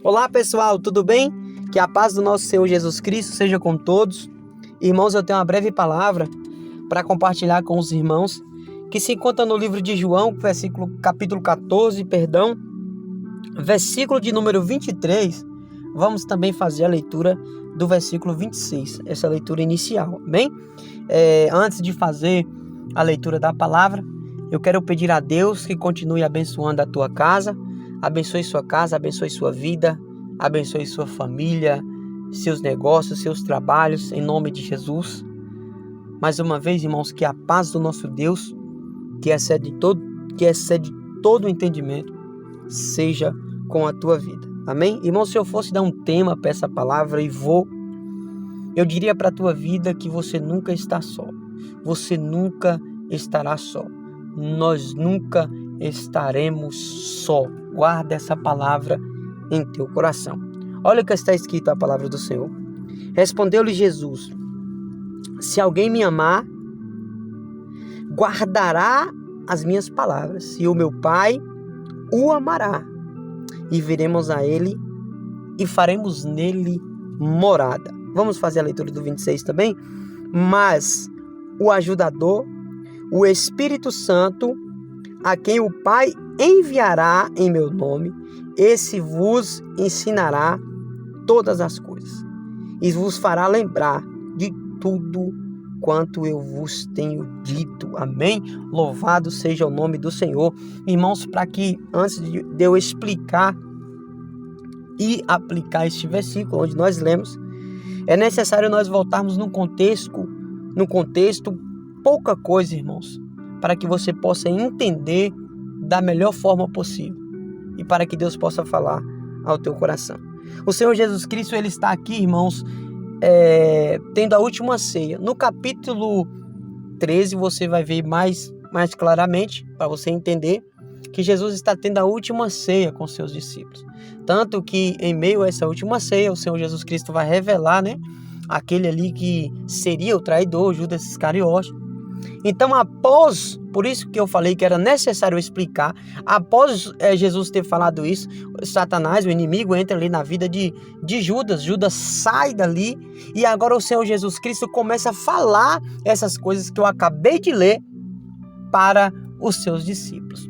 Olá pessoal, tudo bem? Que a paz do nosso Senhor Jesus Cristo seja com todos. Irmãos, eu tenho uma breve palavra para compartilhar com os irmãos que se encontra no livro de João, capítulo 14, versículo de número 23. Vamos também fazer a leitura do versículo 26, essa leitura inicial, bem? Antes de fazer a leitura da palavra, eu quero pedir a Deus que continue abençoando a tua casa, abençoe sua casa, abençoe sua vida, abençoe sua família, seus negócios, seus trabalhos, em nome de Jesus. Mais uma vez, irmãos, que a paz do nosso Deus, que excede todo entendimento, seja com a tua vida. Amém? Irmão, se eu fosse dar um tema para essa palavra eu diria para a tua vida que você nunca está só. Você nunca estará só. Nós nunca estaremos só. Guarda essa palavra em teu coração. Olha o que está escrito a palavra do Senhor. Respondeu-lhe Jesus: se alguém me amar, guardará as minhas palavras, e o meu Pai o amará, e viremos a ele e faremos nele morada. Vamos fazer a leitura do 26 também? Mas o ajudador, o Espírito Santo, a quem o Pai enviará em meu nome, esse vos ensinará todas as coisas e vos fará lembrar de tudo quanto eu vos tenho dito. Amém? Louvado seja o nome do Senhor. Irmãos, para que antes de eu explicar e aplicar este versículo onde nós lemos, é necessário nós voltarmos no contexto, pouca coisa, irmãos, para que você possa entender da melhor forma possível e para que Deus possa falar ao teu coração. O Senhor Jesus Cristo, ele está aqui, irmãos, tendo a última ceia. No capítulo 13 você vai ver mais claramente, para você entender que Jesus está tendo a última ceia com seus discípulos. Tanto que em meio a essa última ceia, o Senhor Jesus Cristo vai revelar, aquele ali que seria o traidor, Judas Iscariote. Então, por isso que eu falei que era necessário explicar, após Jesus ter falado isso, Satanás, o inimigo, entra ali na vida de Judas. Judas sai dali e agora o Senhor Jesus Cristo começa a falar essas coisas que eu acabei de ler para os seus discípulos.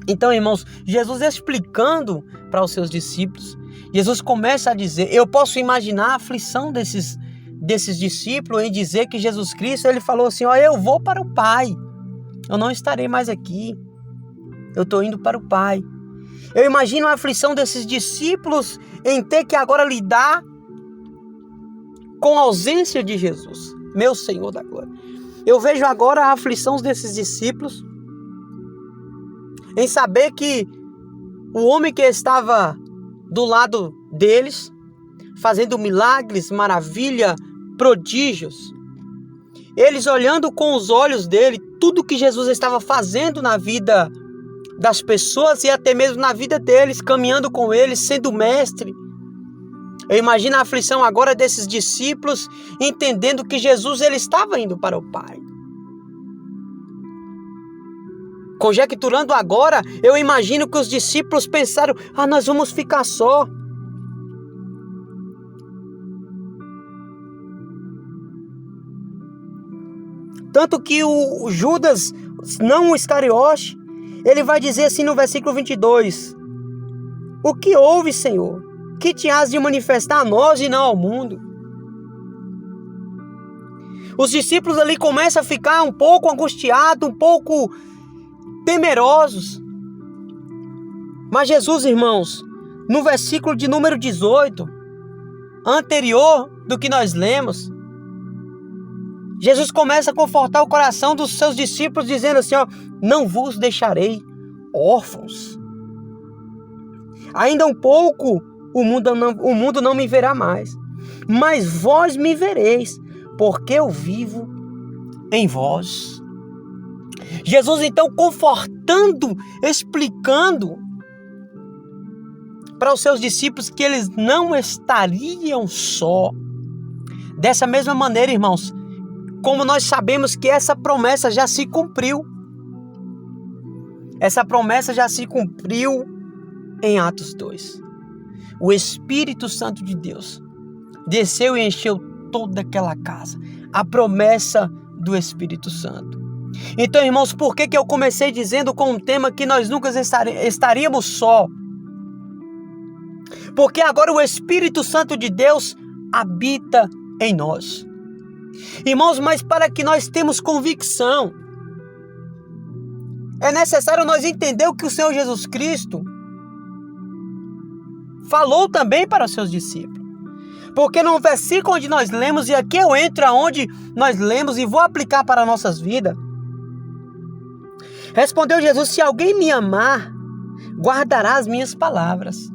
Então, irmãos, Jesus explicando para os seus discípulos, Jesus começa a dizer, eu posso imaginar a aflição desses discípulos em dizer que Jesus Cristo, ele falou assim, eu vou para o Pai, eu não estarei mais aqui, eu estou indo para o Pai. Eu imagino a aflição desses discípulos em ter que agora lidar com a ausência de Jesus, meu Senhor da glória. Eu vejo agora a aflição desses discípulos em saber que o homem que estava do lado deles, fazendo milagres, maravilha, prodígios, eles olhando com os olhos dele tudo que Jesus estava fazendo na vida das pessoas e até mesmo na vida deles, caminhando com eles, sendo mestre. Eu imagino a aflição agora desses discípulos, entendendo que Jesus ele estava indo para o Pai. Conjecturando agora, eu imagino que os discípulos pensaram, nós vamos ficar só. Tanto que o Judas, não o Iscariote, ele vai dizer assim no versículo 22, o que houve, Senhor? Que te has de manifestar a nós e não ao mundo? Os discípulos ali começam a ficar um pouco angustiados, um pouco temerosos. Mas Jesus, irmãos, no versículo de número 18, anterior do que nós lemos, Jesus começa a confortar o coração dos seus discípulos, dizendo assim, não vos deixarei órfãos. Ainda um pouco o mundo não me verá mais, mas vós me vereis, porque eu vivo em vós. Jesus então confortando, explicando para os seus discípulos que eles não estariam só. Dessa mesma maneira, irmãos, como nós sabemos que essa promessa já se cumpriu. Essa promessa já se cumpriu em Atos 2. o Espírito Santo de Deus desceu e encheu toda aquela casa. A promessa do Espírito Santo. Então, irmãos, por que eu comecei dizendo com um tema que nós nunca estaríamos só? Porque agora o Espírito Santo de Deus habita em nós. Irmãos, mas para que nós tenhamos convicção, é necessário nós entender o que o Senhor Jesus Cristo falou também para os seus discípulos. Porque no versículo onde nós lemos, e aqui eu entro aonde nós lemos e vou aplicar para nossas vidas. Respondeu Jesus: se alguém me amar, guardará as minhas palavras.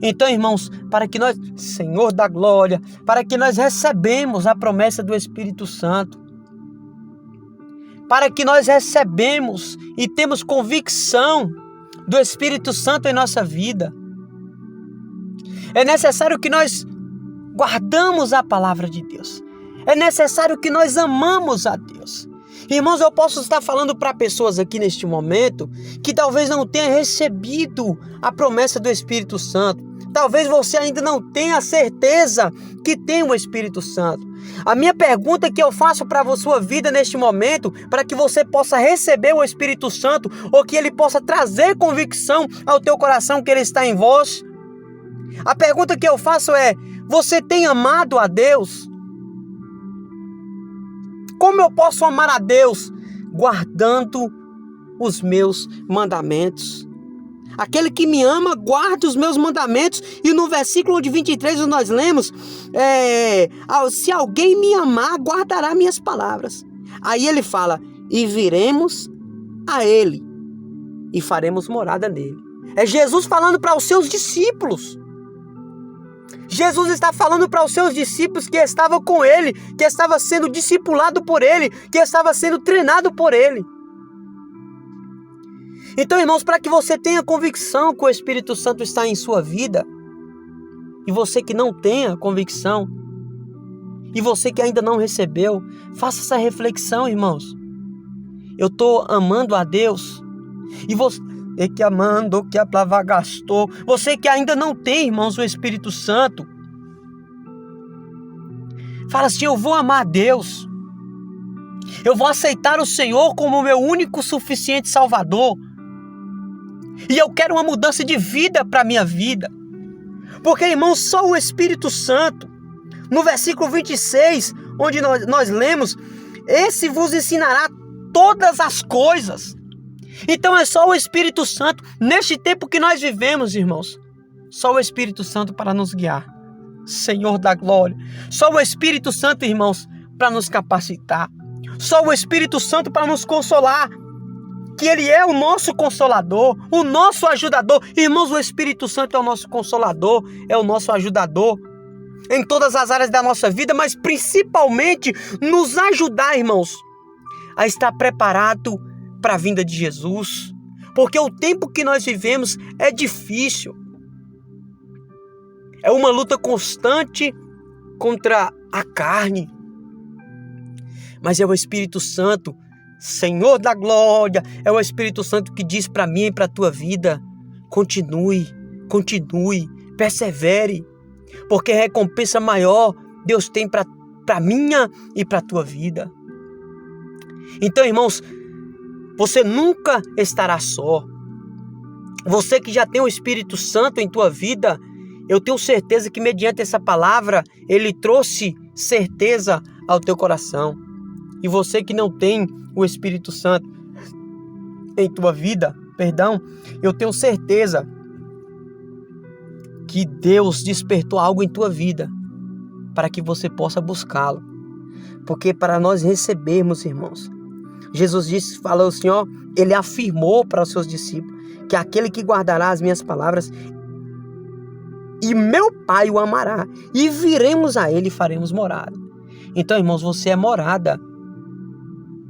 Então, irmãos, para que nós, Senhor da glória, para que nós recebemos a promessa do Espírito Santo, para que nós recebemos e temos convicção do Espírito Santo em nossa vida, é necessário que nós guardamos a palavra de Deus. É necessário que nós amamos a Deus. Irmãos, eu posso estar falando para pessoas aqui neste momento que talvez não tenha recebido a promessa do Espírito Santo. Talvez você ainda não tenha certeza que tem o Espírito Santo. A minha pergunta que eu faço para a sua vida neste momento, para que você possa receber o Espírito Santo, ou que ele possa trazer convicção ao teu coração que ele está em vós. A pergunta que eu faço é: você tem amado a Deus? Como eu posso amar a Deus? Guardando os meus mandamentos. Aquele que me ama, guarda os meus mandamentos. E no versículo de 23 nós lemos, se alguém me amar, guardará minhas palavras. Aí ele fala: e viremos a ele, e faremos morada nele. É Jesus falando para os seus discípulos. Jesus está falando para os seus discípulos que estavam com ele, que estava sendo discipulado por ele, que estava sendo treinado por ele. Então, irmãos, para que você tenha convicção que o Espírito Santo está em sua vida, e você que não tenha convicção, e você que ainda não recebeu, faça essa reflexão, irmãos. Eu estou amando a Deus, e você que amando, que a palavra gastou, você que ainda não tem, irmãos, o Espírito Santo, fala assim: eu vou amar a Deus, eu vou aceitar o Senhor como meu único suficiente Salvador, e eu quero uma mudança de vida para a minha vida. Porque, irmãos, só o Espírito Santo, no versículo 26, onde nós lemos, esse vos ensinará todas as coisas. Então é só o Espírito Santo, neste tempo que nós vivemos, irmãos, só o Espírito Santo para nos guiar. Senhor da glória, só o Espírito Santo, irmãos, para nos capacitar. Só o Espírito Santo para nos consolar, que Ele é o nosso consolador, o nosso ajudador. Irmãos, o Espírito Santo é o nosso consolador, é o nosso ajudador em todas as áreas da nossa vida, mas principalmente nos ajudar, irmãos, a estar preparado para a vinda de Jesus. Porque o tempo que nós vivemos é difícil. É uma luta constante contra a carne. Mas é o Espírito Santo, Senhor da glória, é o Espírito Santo que diz para mim e para a tua vida: continue, persevere, porque recompensa maior Deus tem para a minha e para a tua vida. Então, irmãos, você nunca estará só. Você que já tem o Espírito Santo em tua vida, eu tenho certeza que mediante essa palavra, ele trouxe certeza ao teu coração. E você que não tem o Espírito Santo em tua vida, eu tenho certeza que Deus despertou algo em tua vida para que você possa buscá-lo. Porque para nós recebermos, irmãos, Jesus falou assim, ele afirmou para os seus discípulos que aquele que guardará as minhas palavras, e meu Pai o amará, e viremos a ele e faremos morada. Então, irmãos, você é morada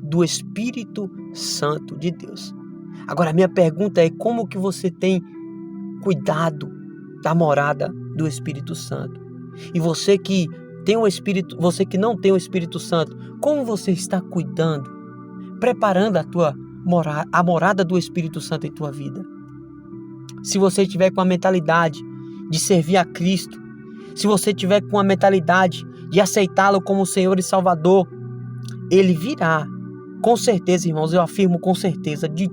do Espírito Santo de Deus. Agora, a minha pergunta é: como que você tem cuidado da morada do Espírito Santo? E você que tem o Espírito, você que não tem o Espírito Santo, como você está cuidando, preparando a morada do Espírito Santo em tua vida? Se você estiver com a mentalidade de servir a Cristo, se você tiver com a mentalidade de aceitá-lo como Senhor e Salvador, Ele virá. Com certeza, irmãos, eu afirmo com certeza, de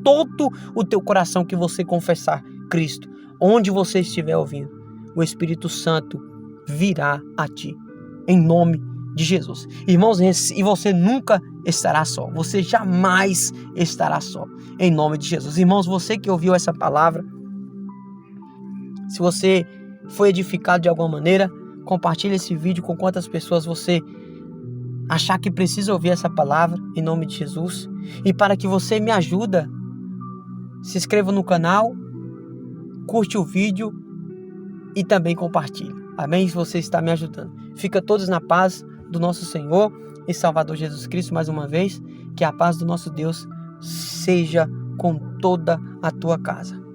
todo o teu coração que você confessar Cristo, onde você estiver ouvindo, o Espírito Santo virá a ti, em nome de Jesus. Irmãos, e você nunca estará só, você jamais estará só, em nome de Jesus. Irmãos, você que ouviu essa palavra, se você foi edificado de alguma maneira, compartilhe esse vídeo com quantas pessoas você achar que precisa ouvir essa palavra, em nome de Jesus. E para que você me ajuda, se inscreva no canal, curte o vídeo e também compartilhe. Amém? Se você está me ajudando. Fica todos na paz do nosso Senhor e Salvador Jesus Cristo mais uma vez. Que a paz do nosso Deus seja com toda a tua casa.